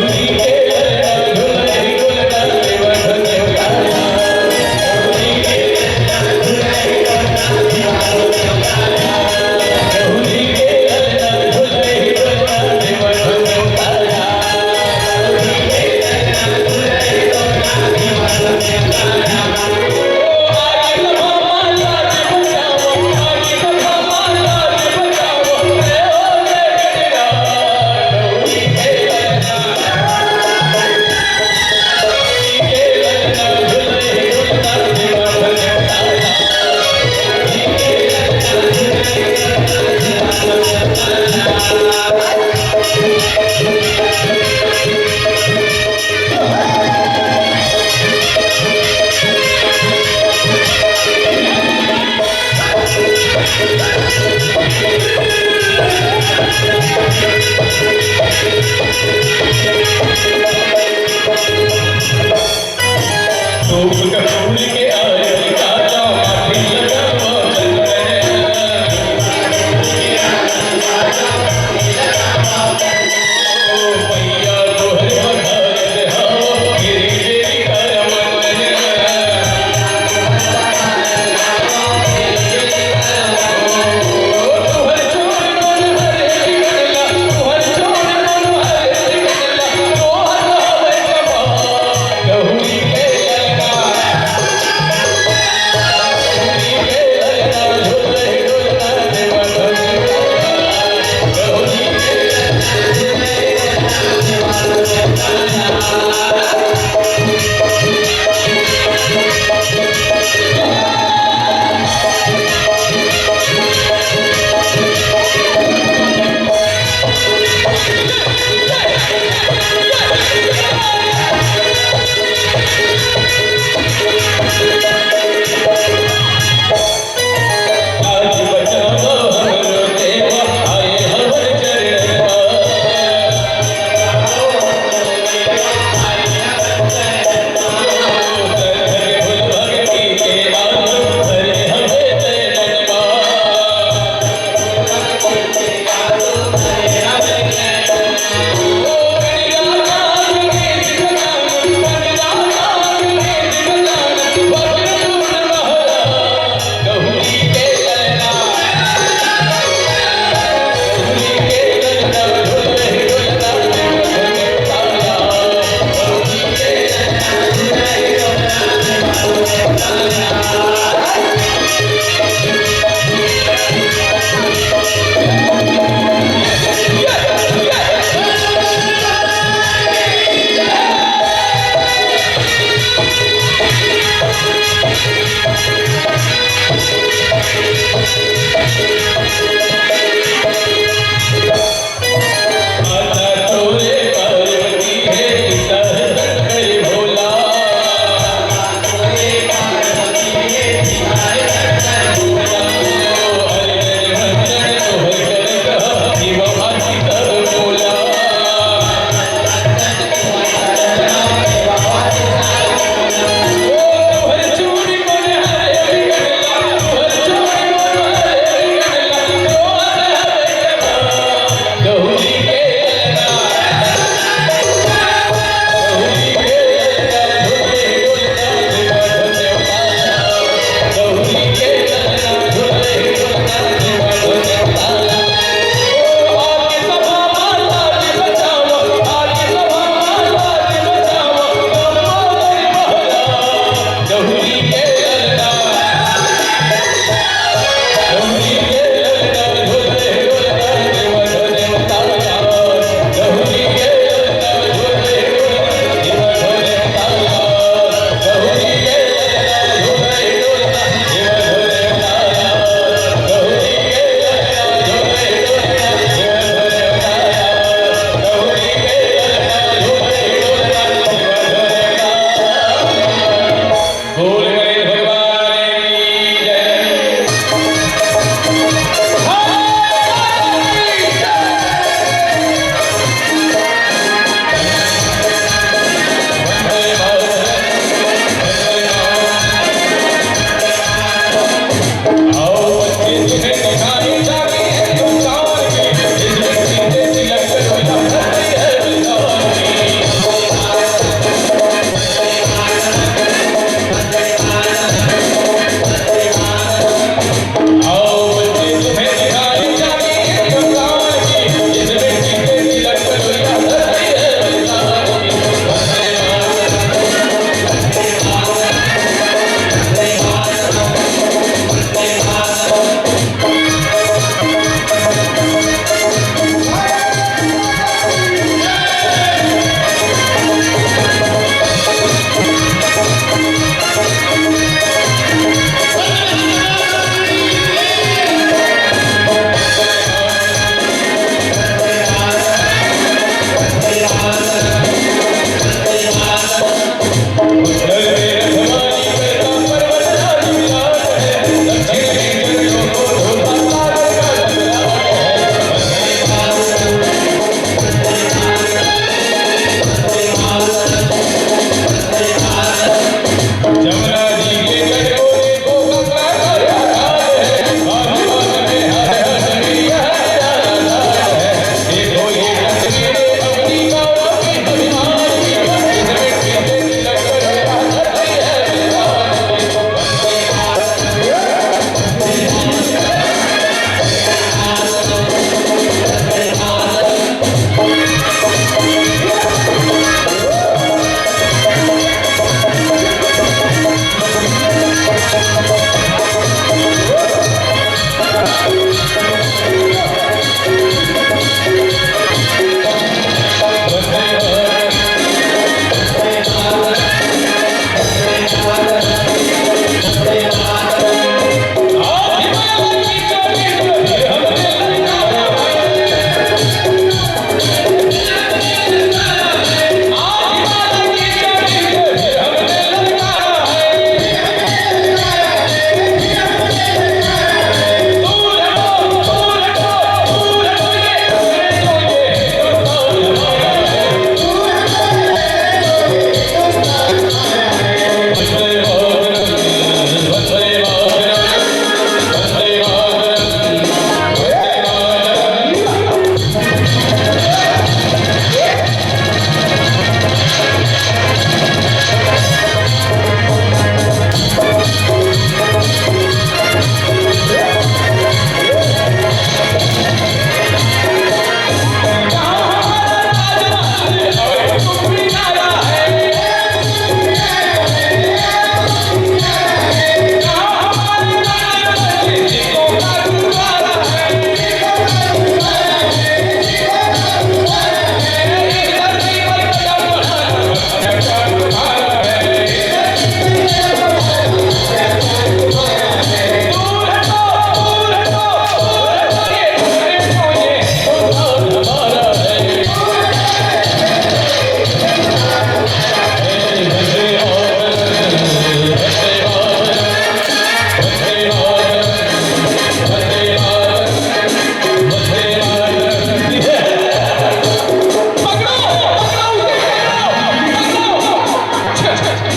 गौरी के Hey!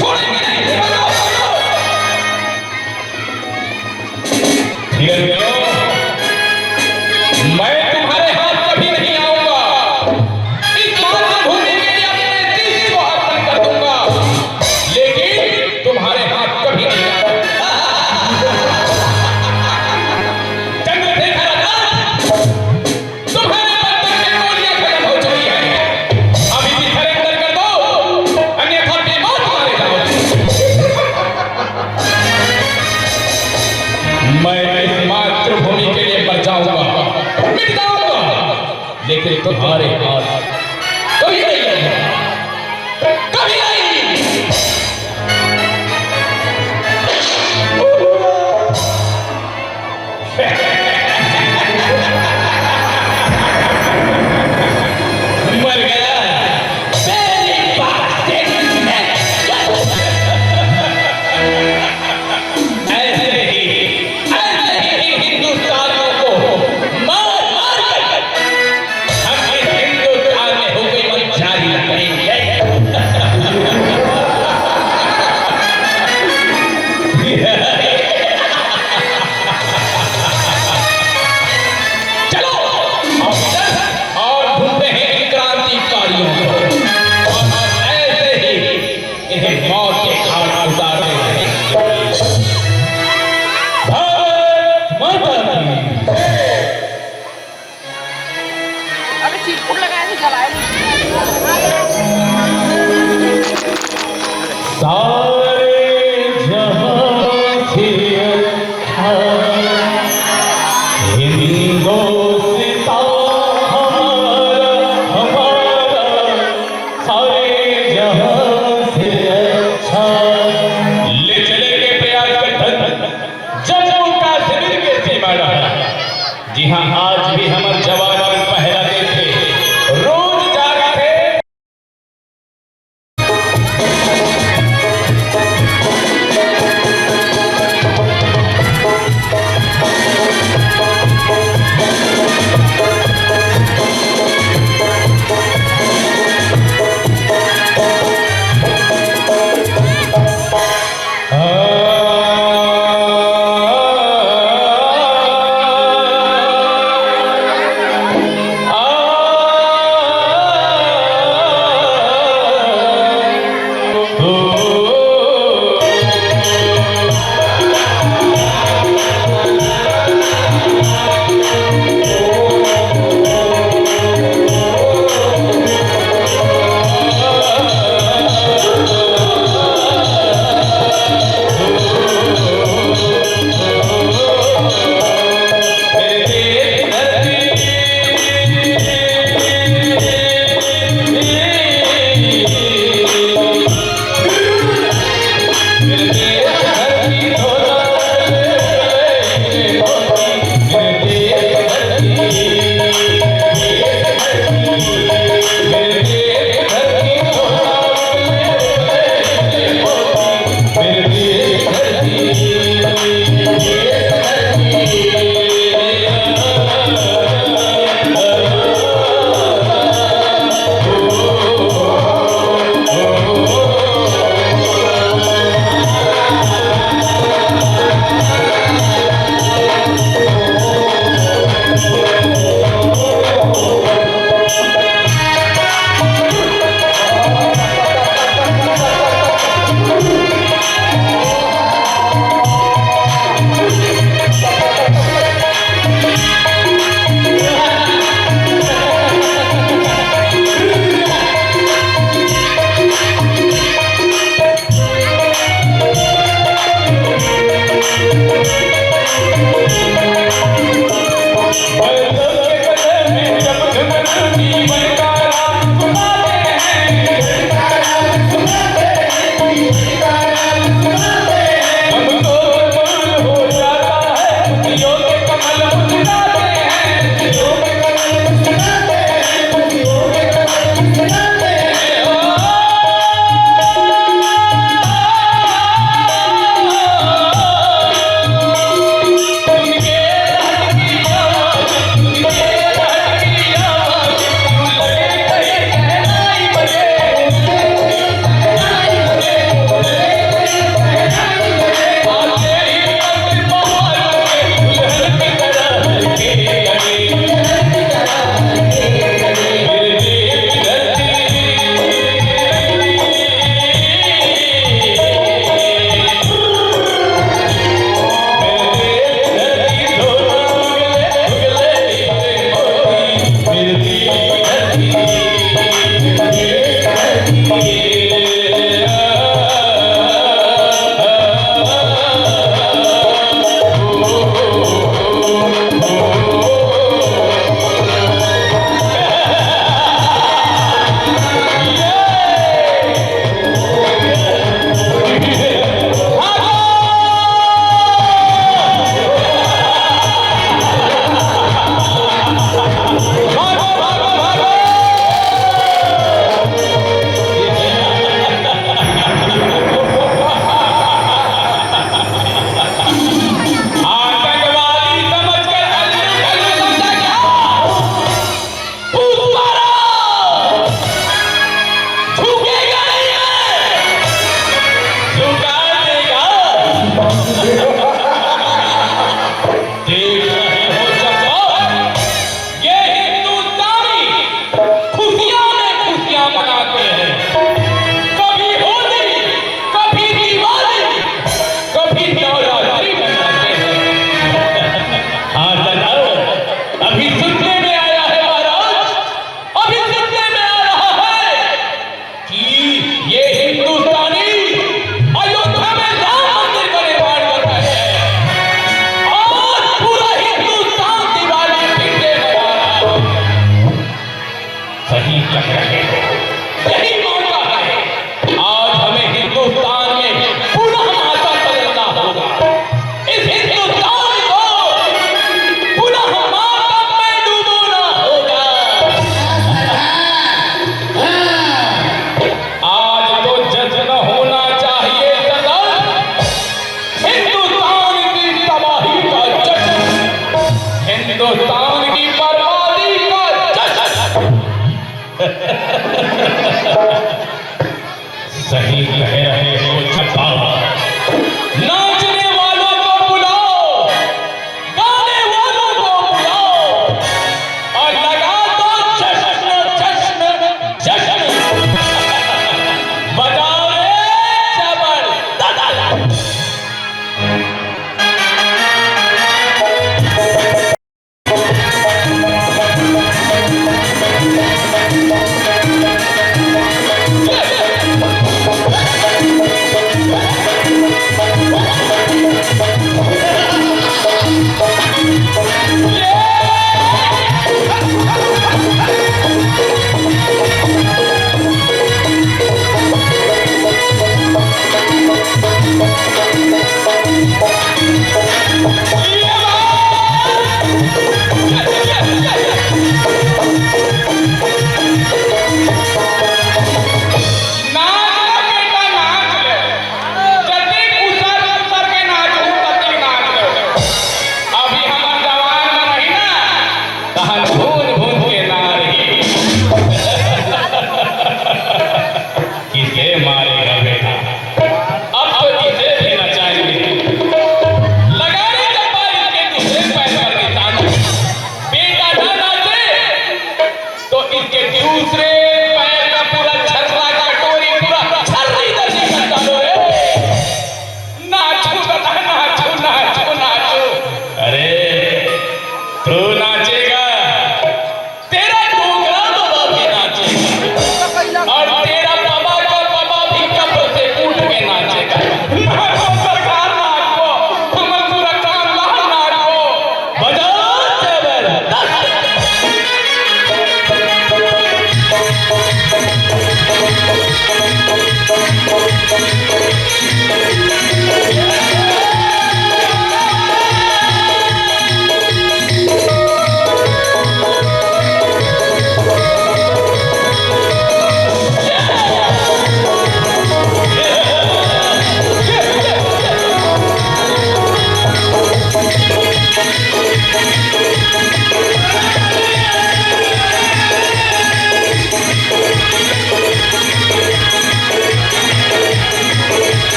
छोड़ेंगे नहीं। मैं तुम्हारे हाथ कभी नहीं आऊंगा। इस मातृभूमि के लिए अपने शीश को अर्पण कर दूंगा, लेकिन तुम्हारे हाथ कभी नहीं आऊंगा। चंद्रशेखर आजाद, तुम्हारे बंदूक की गोलियां खत्म हो चुकी है। अब इसी सरेंडर कर दो, अन्यथा बेमौत मारे जाओगे। मैं इस मातृभूमि के लिए मर जाऊंगा, मिट जाऊंगा, लेकिन तुम्हारे हाथ कभी नहीं लगेगा, कभी नहीं। मर गया तेरी बात तेरी मैं। ऐसे ही हिंदुस्तानियों को मार मार कर हम इस हिंदुस्तान में हो गई मन जारी रखेंगे। चलो हम चल और ढूंढते हैं इन क्रांतिकारियों को, और हम ऐसे ही इन्हें मौत के घाट उतार देंगे। भारत माता की अबे चिरकुट लगाया नहीं जलाया सारे जहां से अच्छा हिंदुस्तान हमारा हमारा, सारे जहां से अच्छा। ले चलेंगे प्रयागराज जम्मू कश्मीर के सीमा रहा। जी हाँ, आज भी हमारे जवान पहरा देते, रोज जागते।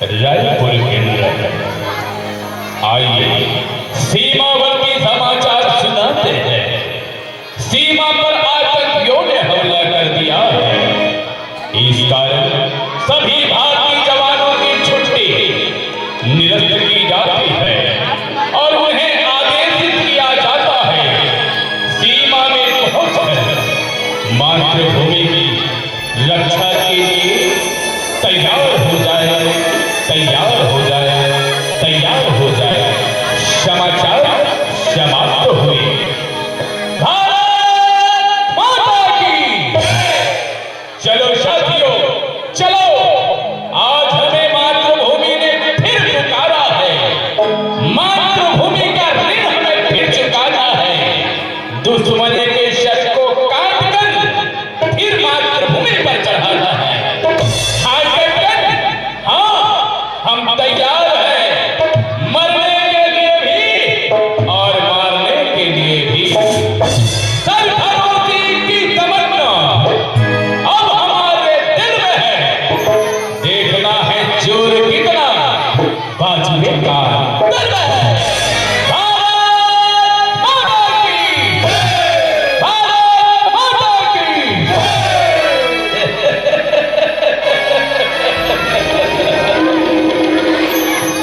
रायपुर के अंदर। आइए सीमावर्ती समाचार सुनाते हैं। सीमा पर आतंकियों ने हमला कर दिया है। इस कारण सभी भारतीय जवानों की छुट्टी निरस्त की जाती है और उन्हें आदेशित किया जाता है सीमा में पहुंचकर मातृभूमि की रक्षा के लिए तैयार हो जाए, तैयार हो जाए, तैयार हो जाए। समाचार समाप्त हुए। भारत माता की। चलो साथियों, चलो, आज हमें मातृभूमि ने फिर पुकारा है। मातृभूमि का ऋण हमें फिर चुकाना है। दुश्मन के शर को काटकर फिर मातृभूमि पर चढ़ाना है। हम तैयार हैं मरने के लिए भी और मारने के लिए भी। सरफरोशी की तमन्ना अब हमारे दिल में है। देखना है जोर कितना बाजुए का दर्द है। भारत माता की, भारत माता की।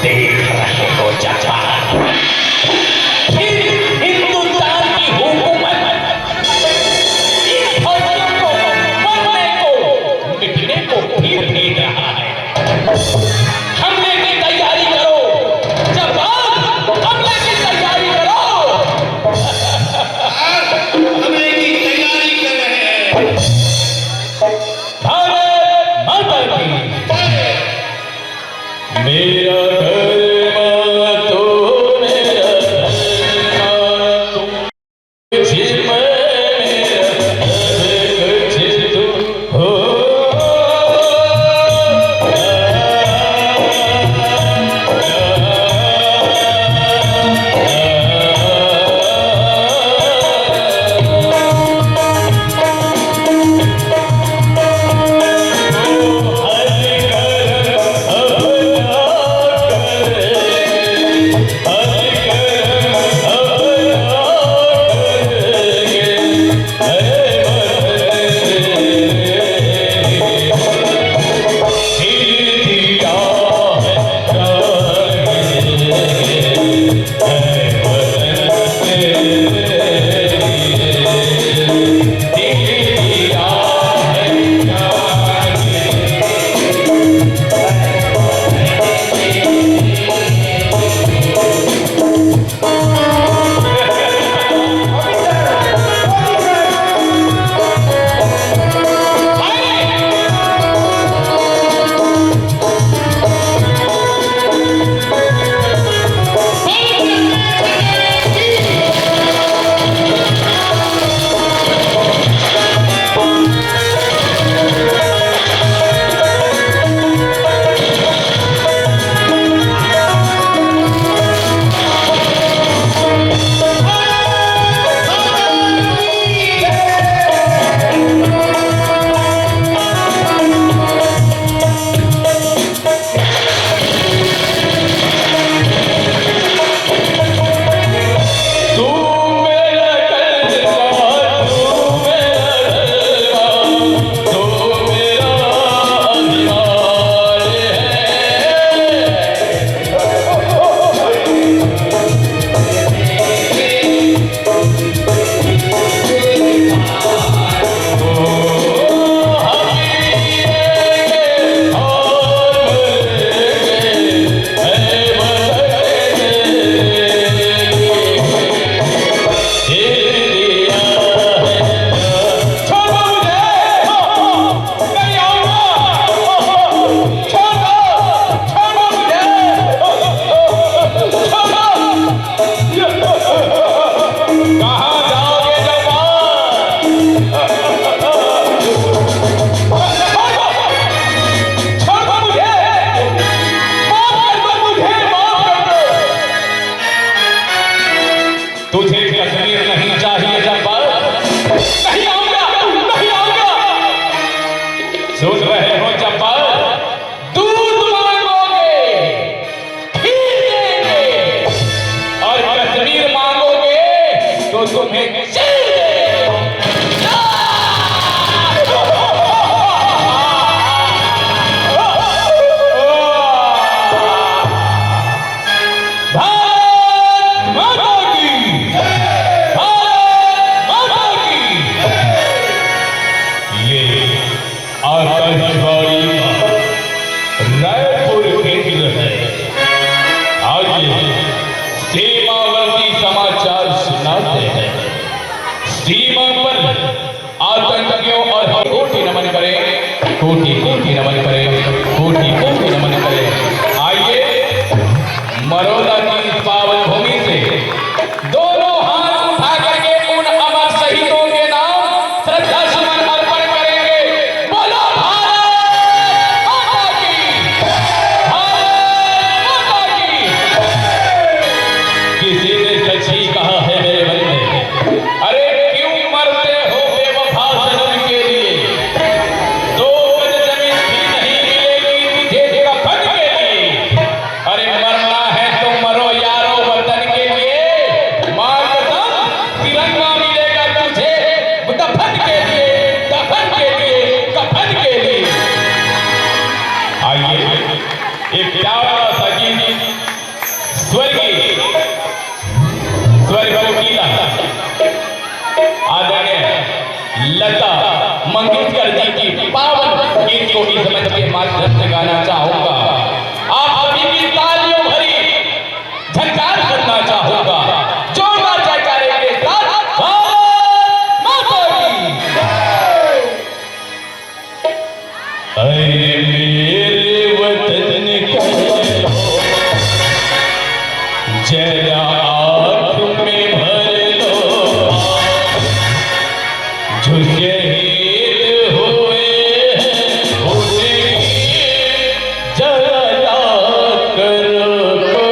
देख रहे हो चाचा, फिर हिंदुस्तान की हुकूमत इन फौजियों को मरने को, मिटने को फिर भेज रहा है। हमले की तैयारी करो जवान, हमले की तैयारी करो। हमले की तैयारी कर रहे हैं। भारत माता की। मेरा धर्म तो मेरा धर्म, तुझे मैं मेरा कुछ तू हो। हर घर अपना आइए एक प्यारा सा गीत स्वर्गीय स्वर्गीला आदरणीय लता मंगेशकर जी की पावन गीत को इस मंच के माध्यम से गाना चाहूंगा। आप सभी की तालियों भरी झनकार करना चाहूंगा। जोरदार जयकारे के साथ भारत माता की अरे मेरे वतन के जरा आँख में भर लो जो शहीद हुए उनकी जरा याद करो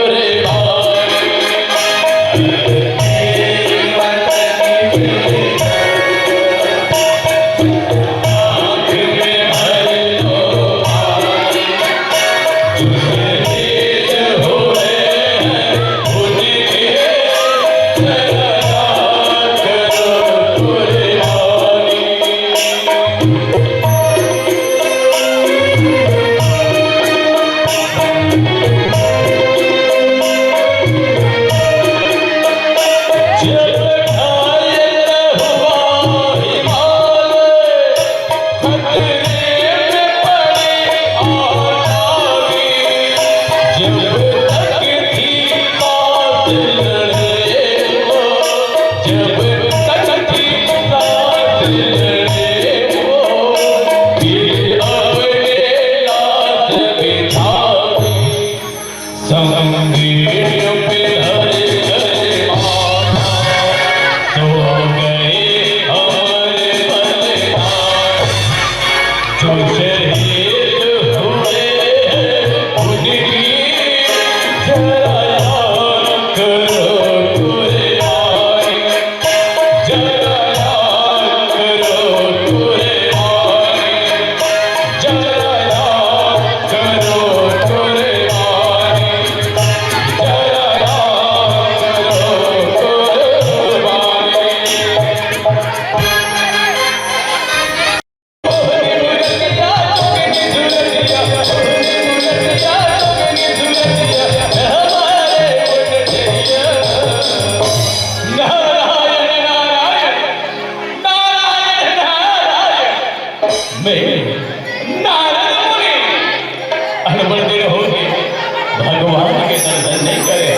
भगवान के दर्शन नहीं करे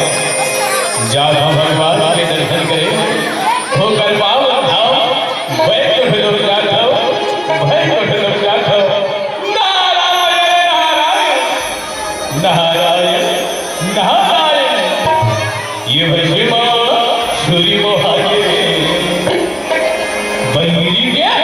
जब भगवान के दर्शन करे होकर पावन धाम वैकुंठ लोक जातो वैकुंठ लोक जातो नारायण नारायण नारायण नारायण ये महिमा सूर्य मोहागे बहिरी क्या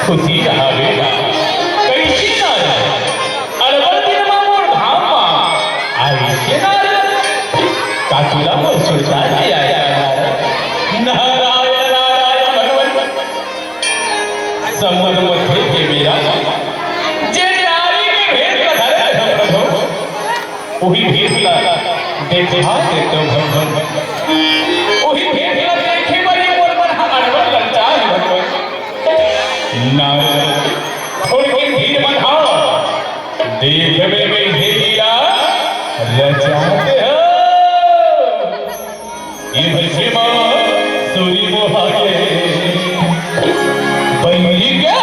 खुशी रहा बेटा कैसी नारायण अरबल दिन मामूर धाम आई नारायण देखा देतो भगवान ओही भेट देखे बड़ी मोर मन अड़बड़ ललचा है भगवान ना थोड़ी की भीड़ बना देख में हीरा रचाते हो ये भसे मां सूरी मोहा के बंदी के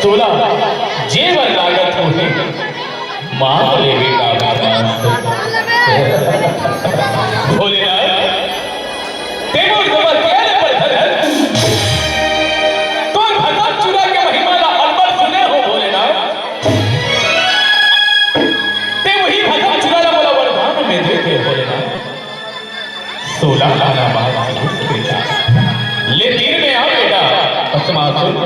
तुला जेवण लागत होते मागले भोलेनाथ ते जबर केले तो भगवान चुरा के महिमाला अलबत सुने हो भोलेनाथ ते वही भगवान चुरा बोला वरदान में देते भोलेनाथ 16 ना बात बेटा, लेकिन मैं आ बेटा कसमा सुन,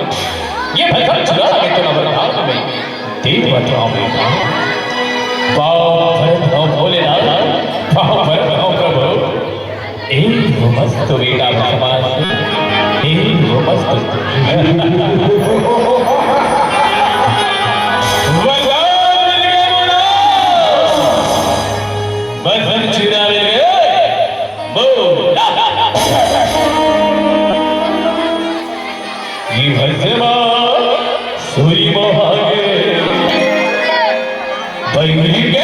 ये भजन चुरा के तो न बता में देव बताओ बेटा, पाओ भोलेनाथ, पाओ प्रभु, एक मस्त बेटा भगवान, एक मस्त बंधन चुरावे ये भजमा सूरी मोहागे बैरी के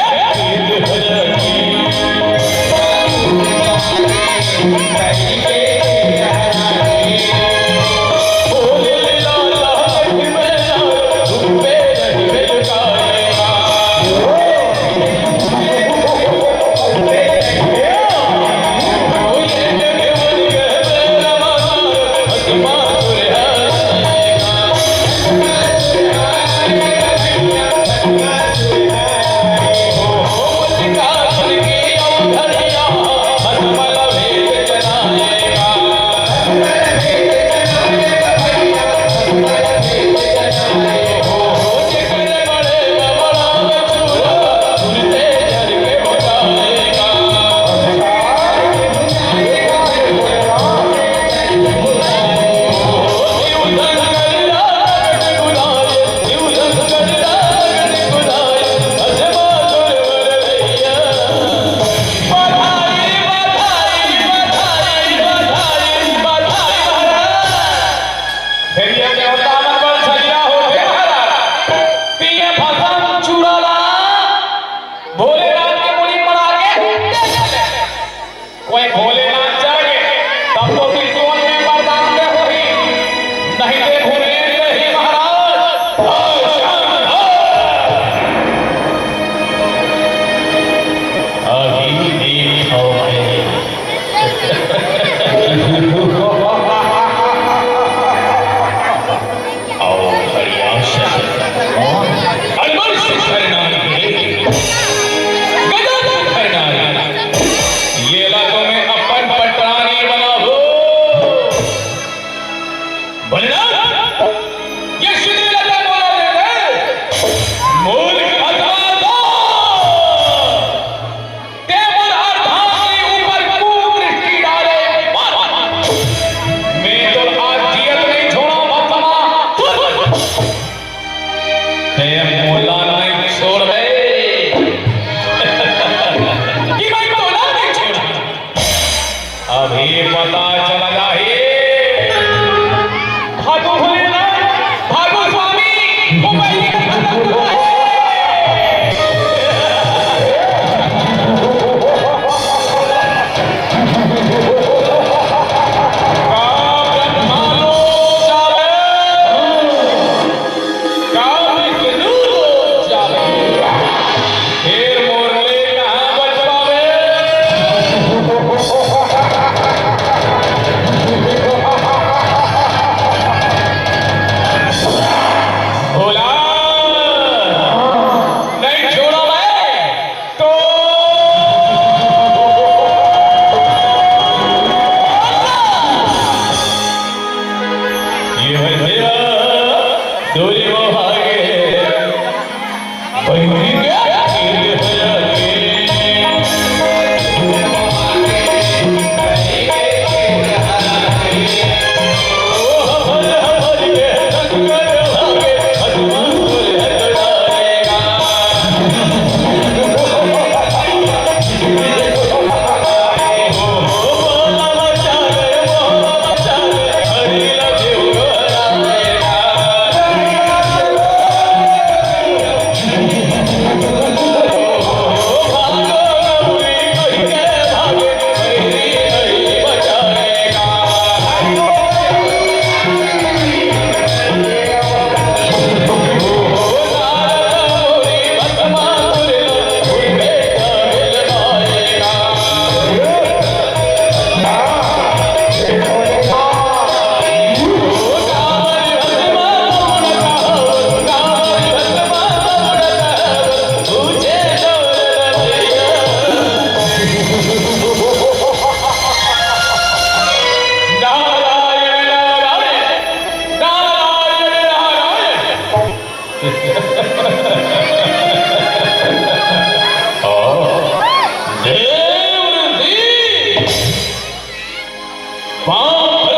पांव पर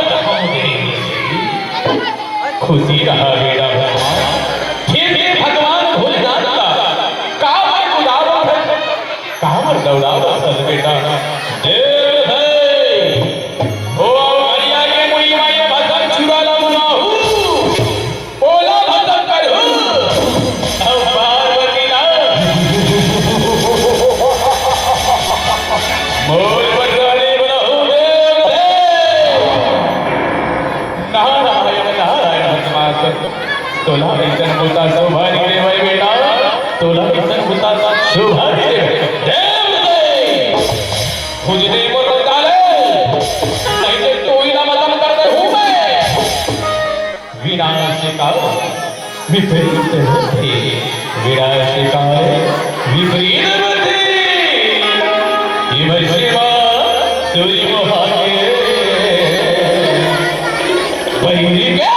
दे खुशी रहा बेटा फिर भगवान भोलेनाथ का कांवर उड़ावत है कांवर दौड़ावत है बेटा देव है ओ गरिया के मुड़ी माई भजन चुरा ला मुनाहू बोला भजन करू अब पार्वती ना मोर बजाने बनाऊ देव है नारायण नारायण माता तोला ऐसन होता सौभाग्य रे भाई बेटा तोला ऐसन होता सौभाग्य रे देव रे खुजने मोर डाले नहीं तो तोई ना मदन करते हूँ मैं विनाश का विपरीत होते विनाश का विपरीत होते ये शिवा सूर्य मोहाके वही के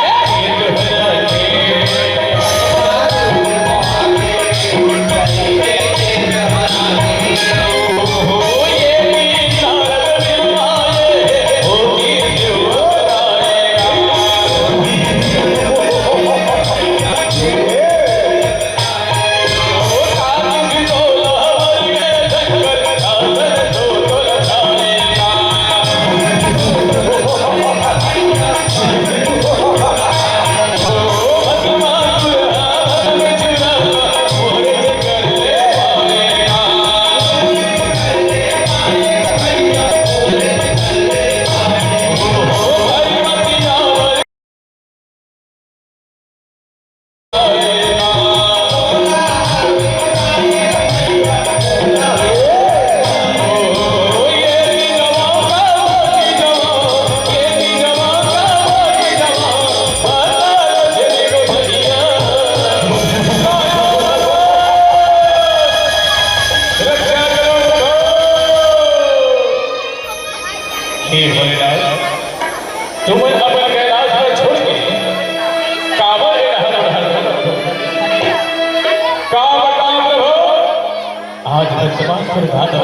आज वर्तमान पर दादा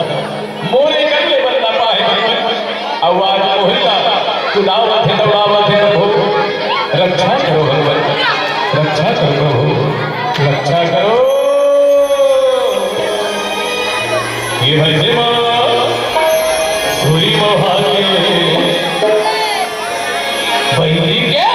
मोरे करले बंदा पाए आवाज मोहिता तुलावत है दौड़ावत है प्रभु रक्षा करो भगवान रक्षा करो प्रभु रक्षा करो ये भजन सूरी मोहाके वही क्या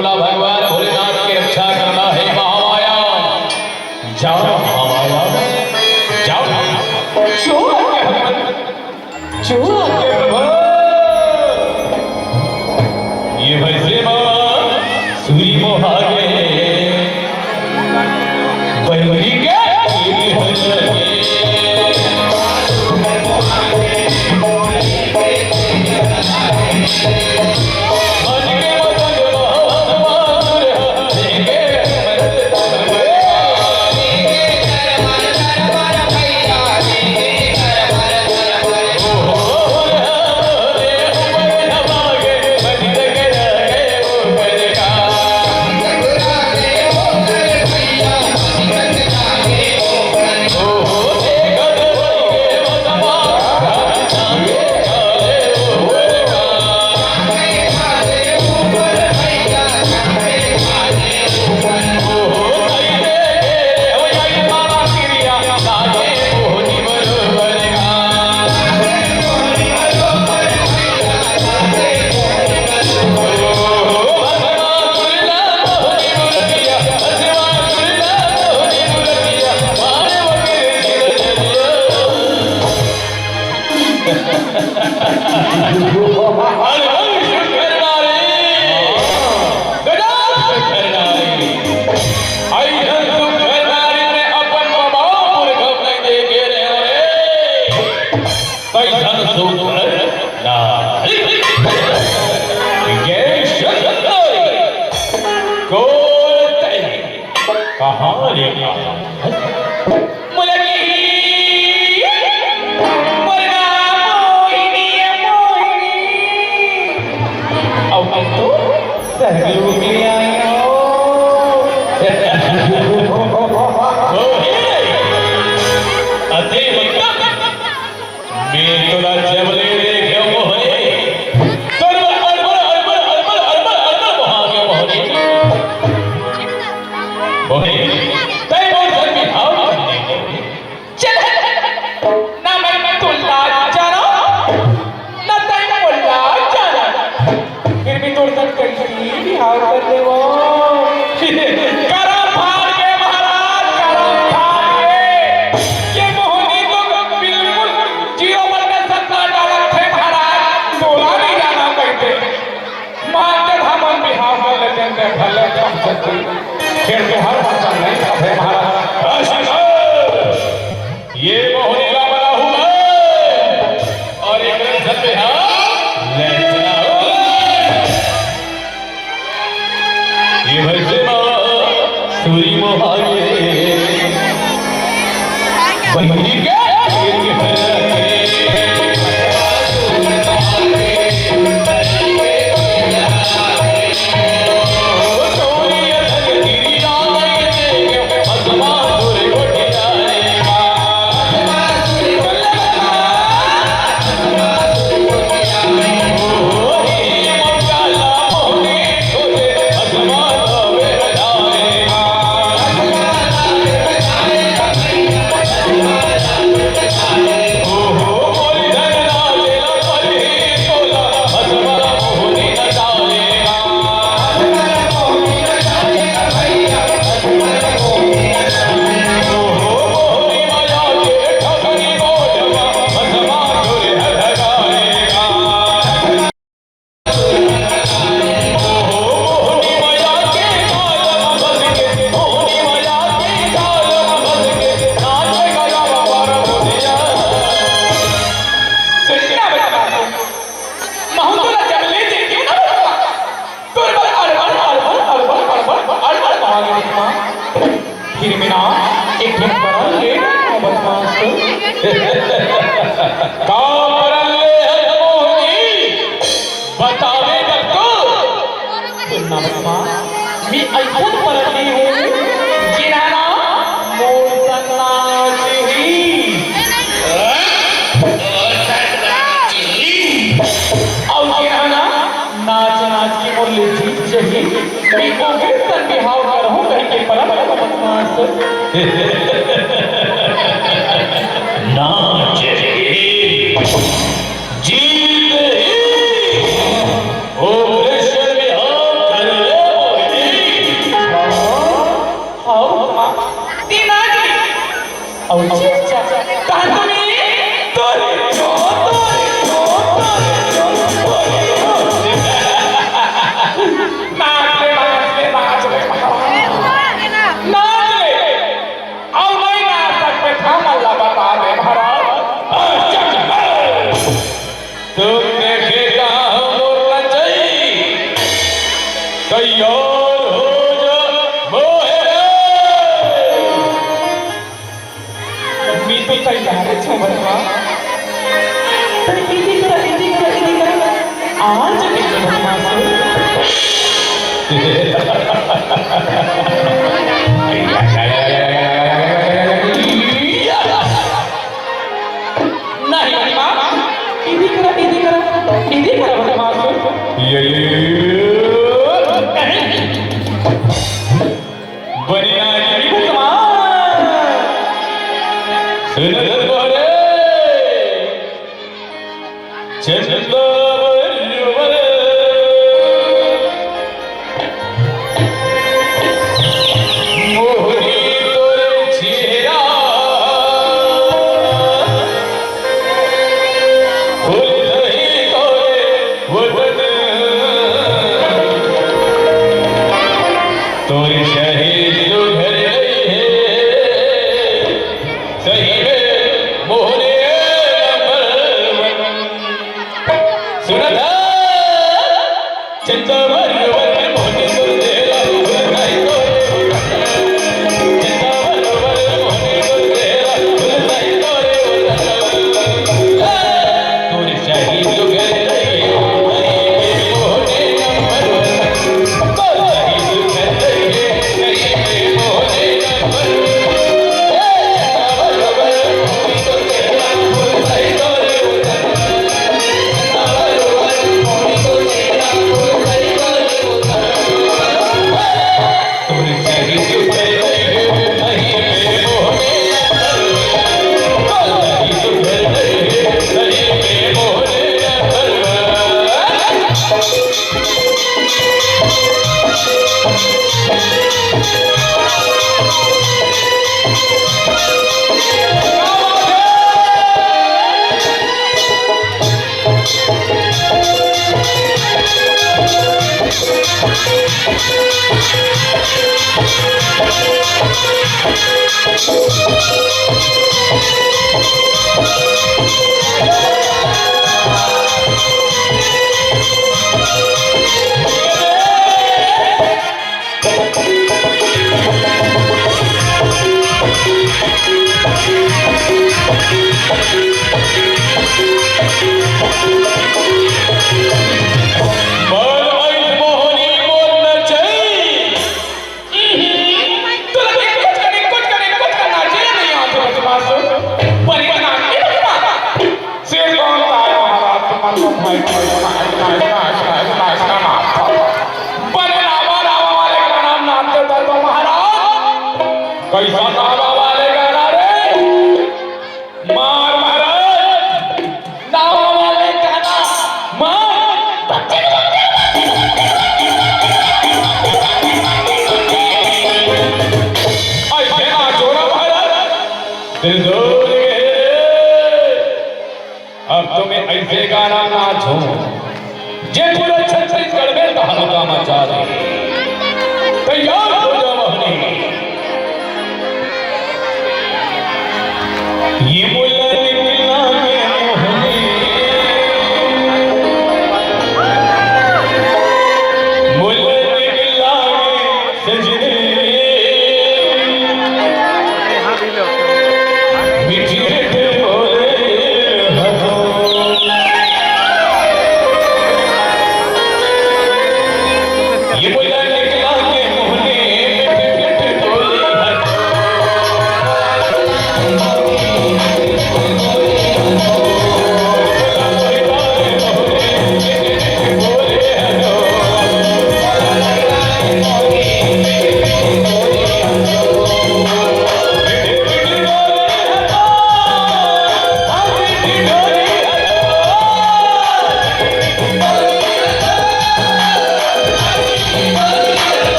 बोला भगवान भोलेनाथ की रक्षा करना है महामाया। जाओ महामाया, जाओ जो आज्ञा भगवान, जो आज्ञा प्रभु। ये भैसे माँ सूरी मोहागे बंदी के ये मोहनी का बना हुआ और एक रंजन में ले जाओ। ये भैसे सूरी मोहागे बंदी के जीत ओ कृष्ण बिहार कर ले ती नाचली औचित्या तांदुळी तोरे जो नाचले नाचले और नहीं नाचक पे थामला बता दे महाराज तुम देखेगा मोरला चाहिए तैयार हो जा मोहे मी तो तैयार है छमरवा इधी कर आज के मासो नहीं मां इधी कर मासो ये बनिया जी भगवान सुन बोले चंद कैसा नावा वाले गाना रे मार महाराज नावा वाले गाना मार ऐसे ना जोड़ा महाराज दिल जोड़ गए अब तुम्हें ऐसे गाना नाचो जे पूरे छत्तीसगढ़ में तहलका मचा दे तैयार हो जाओ मोहनी ये मुल्ला निकला के मोहनी मुल्ला निकला के सजने मिठे बोले ये मुल्ला निकला के मोहनी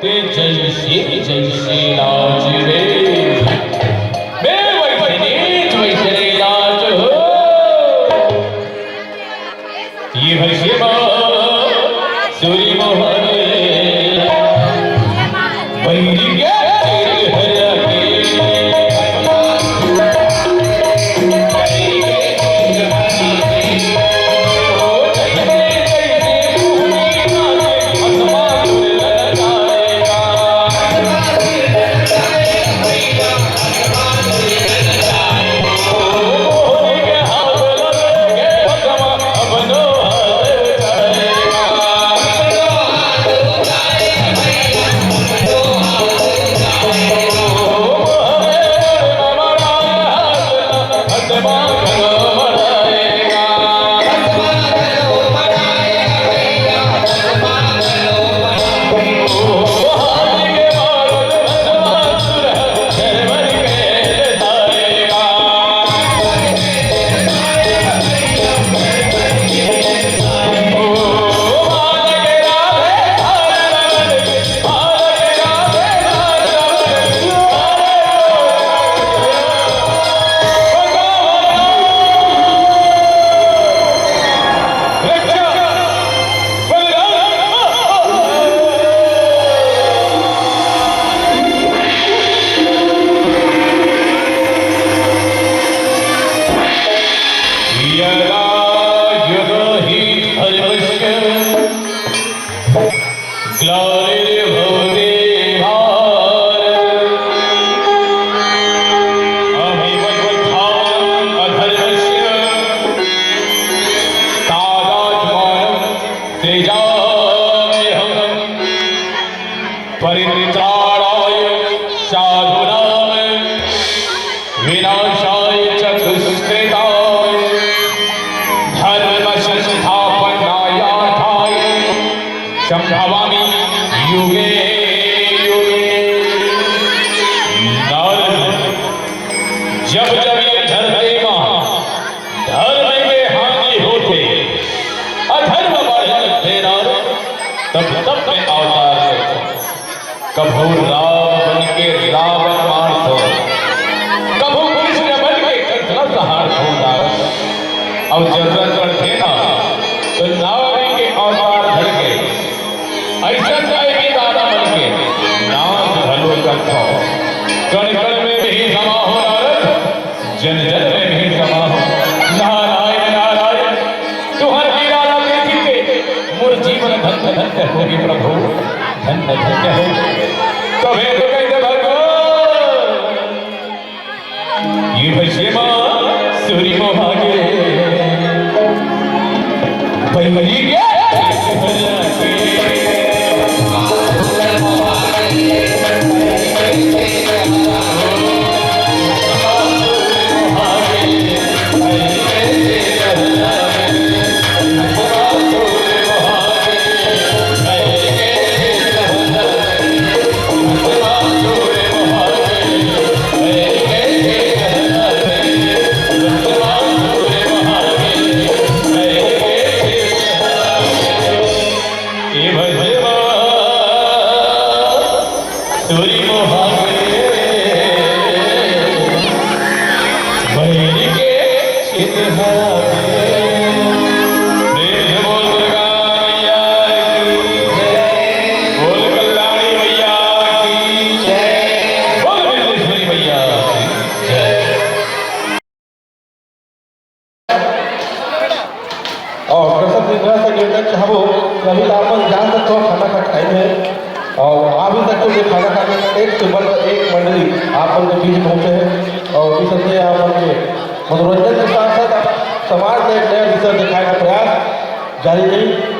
ते जैसे जैसे नाचवे मैं वैसे रे नाच हो ये भैसे सूरी मोहन बैरी के परित्राणाय साधुनाय विनाशाय च दुष्कृताय धर्म संस्थापनायार्थाय संभवामि युगे युगे। जब जब ये धरती में धर्म के हानि होते अधर्म बढ़ते तब तब में अवतार लेते कभू राम बन के रावण मार दो कभू कृष्ण बन के कृष्ण संहार दो। अब जरूरत पड़ती ना तो नारी के अवतार धर के ऐसा चाहे कि दादा बन के नाम भलो करता हो कण कण में भी समा हो नारद जन जन में भी समा हो नारायण नारायण तुम्हारे लीला देखी के मोर जीवन धन्य धन्य होगी प्रभु धन्य धन्य हो तबे तो कहते भगवान ये भैसे सूरी मोहागे बैरी के अभी तो आप जान सकते हो खाना का टाइम है और अभी तक तो ये खाना खाने एक से बढ़कर एक मंडली आप के बीच पहुँचे हैं और इस सबसे आप मनोरंजन के साथ साथ समाज में एक नया विषय दिखाने का प्रयास जारी रही।